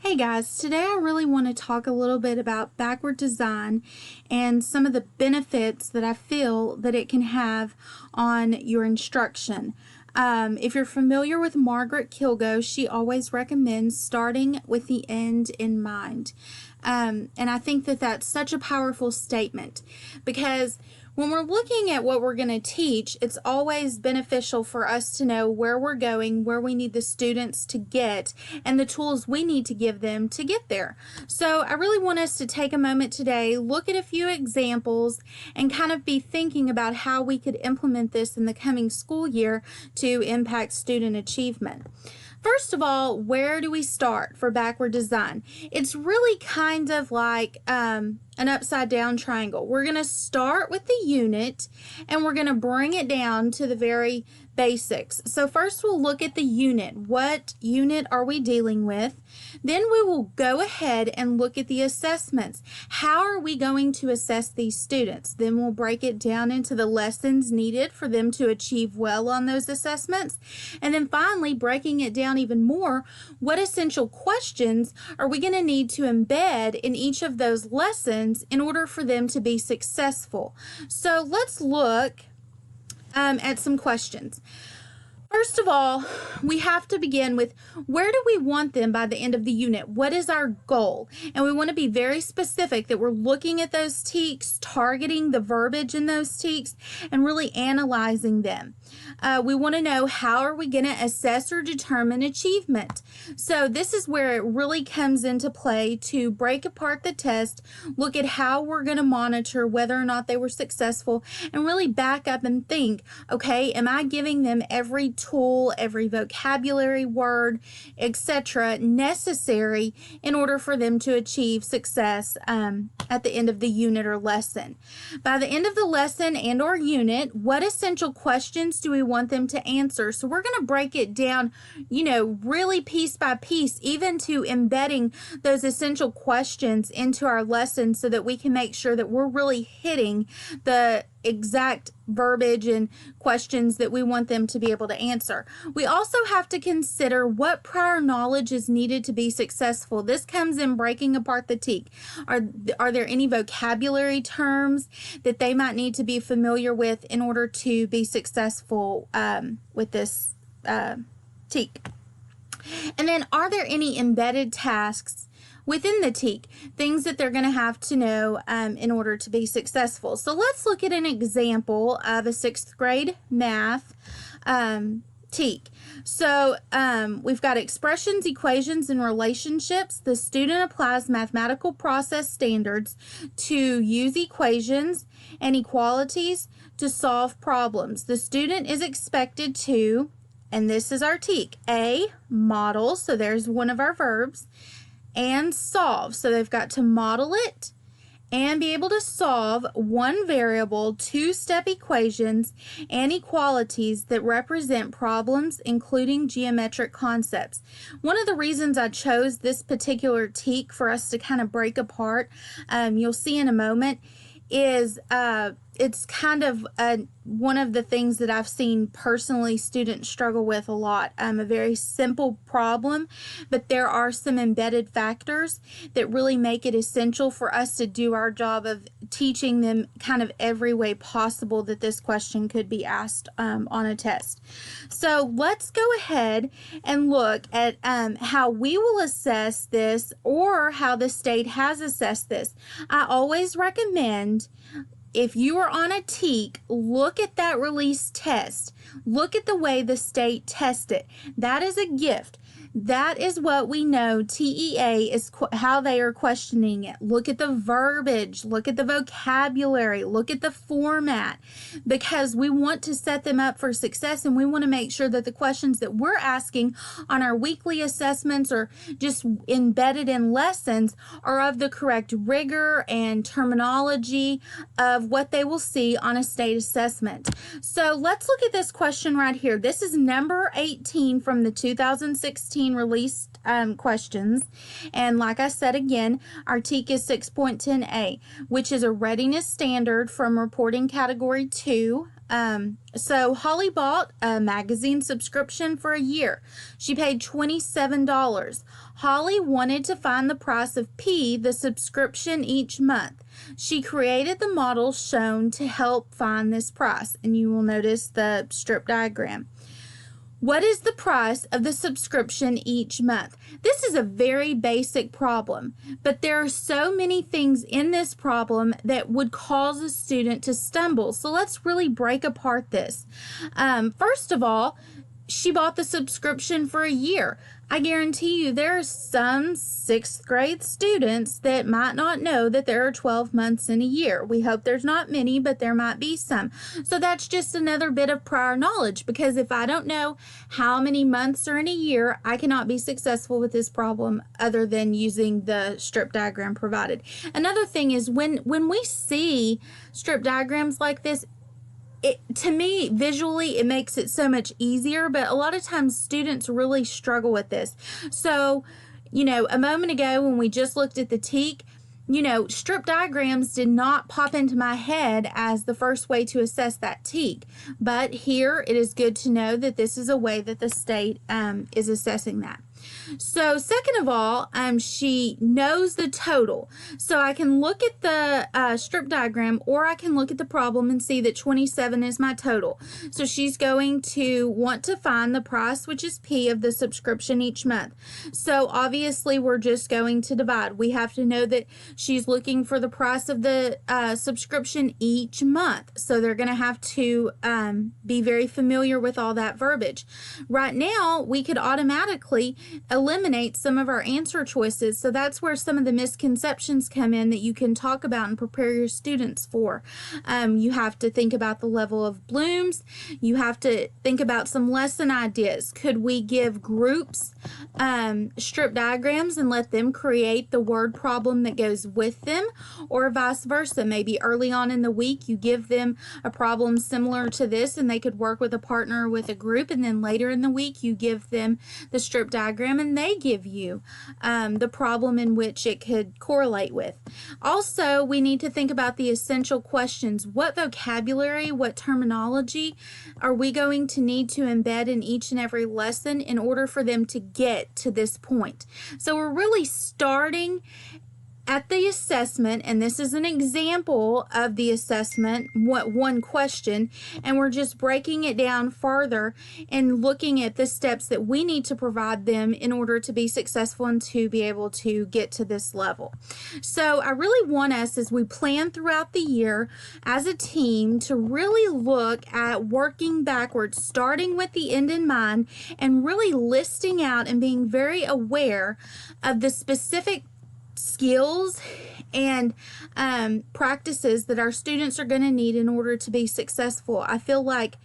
Hey guys, today I really want to talk a little bit about backward design and some of the benefits that I feel that it can have on your instruction. If you're familiar with Margaret Kilgo, she always recommends starting with the end in mind. And I think that that's such a powerful statement because when we're looking at what we're going to teach, it's always beneficial for us to know where we're going, where we need the students to get, and the tools we need to give them to get there. So I really want us to take a moment today, look at a few examples, and kind of be thinking about how we could implement this in the coming school year to impact student achievement. First of all, where do we start for backward design? It's really kind of like an upside down triangle. We're going to start with the unit and we're going to bring it down to the very basics. So first we'll look at the unit. What unit are we dealing with? Then we will go ahead and look at the assessments. How are we going to assess these students? Then we'll break it down into the lessons needed for them to achieve well on those assessments. And then finally, breaking it down even more, what essential questions are we going to need to embed in each of those lessons in order for them to be successful? So let's look at some questions. First of all, we have to begin with where do we want them by the end of the unit? What is our goal? And we want to be very specific that we're looking at those TEKS, targeting the verbiage in those TEKS, and really analyzing them. We want to know how are we going to assess or determine achievement. So this is where it really comes into play to break apart the test, look at how we're going to monitor whether or not they were successful, and really back up and think, okay, am I giving them every tool, every vocabulary word, etc. necessary in order for them to achieve success at the end of the unit or lesson. By the end of the lesson and or unit, what essential questions do we want them to answer? So we're going to break it down, really piece by piece, even to embedding those essential questions into our lesson so that we can make sure that we're really hitting the exact verbiage and questions that we want them to be able to answer. We also have to consider what prior knowledge is needed to be successful. This comes in breaking apart the TEK. Are there any vocabulary terms that they might need to be familiar with in order to be successful with this TEK? And then are there any embedded tasks within the TEK, things that they're going to have to know in order to be successful? So let's look at an example of a 6th grade math TEK. So we've got expressions, equations, and relationships. The student applies mathematical process standards to use equations and equalities to solve problems. The student is expected to, and this is our TEK, A, model, so there's one of our verbs, and solve. So they've got to model it and be able to solve one variable, 2-step equations, and equalities that represent problems, including geometric concepts. One of the reasons I chose this particular TEK for us to kind of break apart, you'll see in a moment, is it's kind of one of the things that I've seen personally students struggle with a lot. A very simple problem, but there are some embedded factors that really make it essential for us to do our job of teaching them kind of every way possible that this question could be asked on a test. So let's go ahead and look at how we will assess this or how the state has assessed this. I always recommend, if you are on a TEK, look at that release test. Look at the way the state tests it. That is a gift. That is what we know TEA is how they are questioning it. Look at the verbiage, look at the vocabulary, look at the format, because we want to set them up for success, and we want to make sure that the questions that we're asking on our weekly assessments or just embedded in lessons are of the correct rigor and terminology of what they will see on a state assessment. So let's look at this question right here. This is number 18 from the 2016 released questions, and like I said again, our TEK is 6.10a, which is a readiness standard from reporting category 2 So Holly bought a magazine subscription for a year. She paid $27. Holly wanted to find the price of P, the subscription, each month. She created the model shown to help find this price, and you will notice the strip diagram. What is the price of the subscription each month? This is a very basic problem, but there are so many things in this problem that would cause a student to stumble. So let's really break apart this. First of all, she bought the subscription for a year. I guarantee you there are some 6th grade students that might not know that there are 12 months in a year. We hope there's not many, but there might be some. So that's just another bit of prior knowledge, because if I don't know how many months are in a year, I cannot be successful with this problem other than using the strip diagram provided. Another thing is when we see strip diagrams like this, to me, visually, it makes it so much easier, but a lot of times students really struggle with this. So, a moment ago when we just looked at the TEK, strip diagrams did not pop into my head as the first way to assess that TEK. But here, it is good to know that this is a way that the state is assessing that. So second of all, she knows the total. So I can look at the strip diagram, or I can look at the problem and see that 27 is my total. So she's going to want to find the price, which is P, of the subscription each month. So obviously we're just going to divide. We have to know that she's looking for the price of the subscription each month. So they're going to have to be very familiar with all that verbiage. Right now, we could automatically eliminate some of our answer choices. So that's where some of the misconceptions come in that you can talk about and prepare your students for. You have to think about the level of blooms. You have to think about some lesson ideas. Could we give groups strip diagrams and let them create the word problem that goes with them, or vice versa? Maybe early on in the week you give them a problem similar to this and they could work with a partner with a group, and then later in the week you give them the strip diagram and they give you the problem in which it could correlate with. Also, we need to think about the essential questions. What vocabulary, what terminology are we going to need to embed in each and every lesson in order for them to get to this point? So we're really starting at the assessment, and this is an example of the assessment, one question, and we're just breaking it down further and looking at the steps that we need to provide them in order to be successful and to be able to get to this level. So I really want us, as we plan throughout the year as a team, to really look at working backwards, starting with the end in mind, and really listing out and being very aware of the specific skills and practices that our students are going to need in order to be successful. I feel like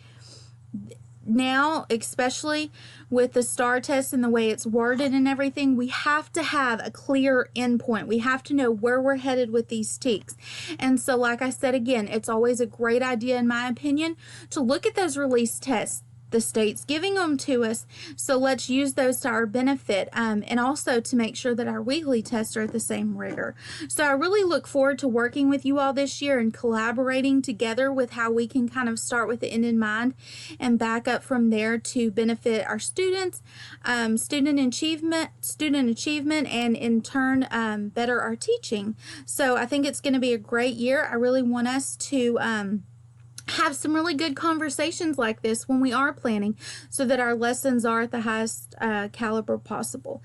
now, especially with the STAR test and the way it's worded and everything, we have to have a clear endpoint. We have to know where we're headed with these TEKs. And so, like I said again, it's always a great idea, in my opinion, to look at those release tests. The state's giving them to us, so let's use those to our benefit, and also to make sure that our weekly tests are at the same rigor. So I really look forward to working with you all this year and collaborating together with how we can kind of start with the end in mind and back up from there to benefit our students, student achievement, and in turn better our teaching. So I think it's going to be a great year. I really want us to have some really good conversations like this when we are planning, so that our lessons are at the highest caliber possible.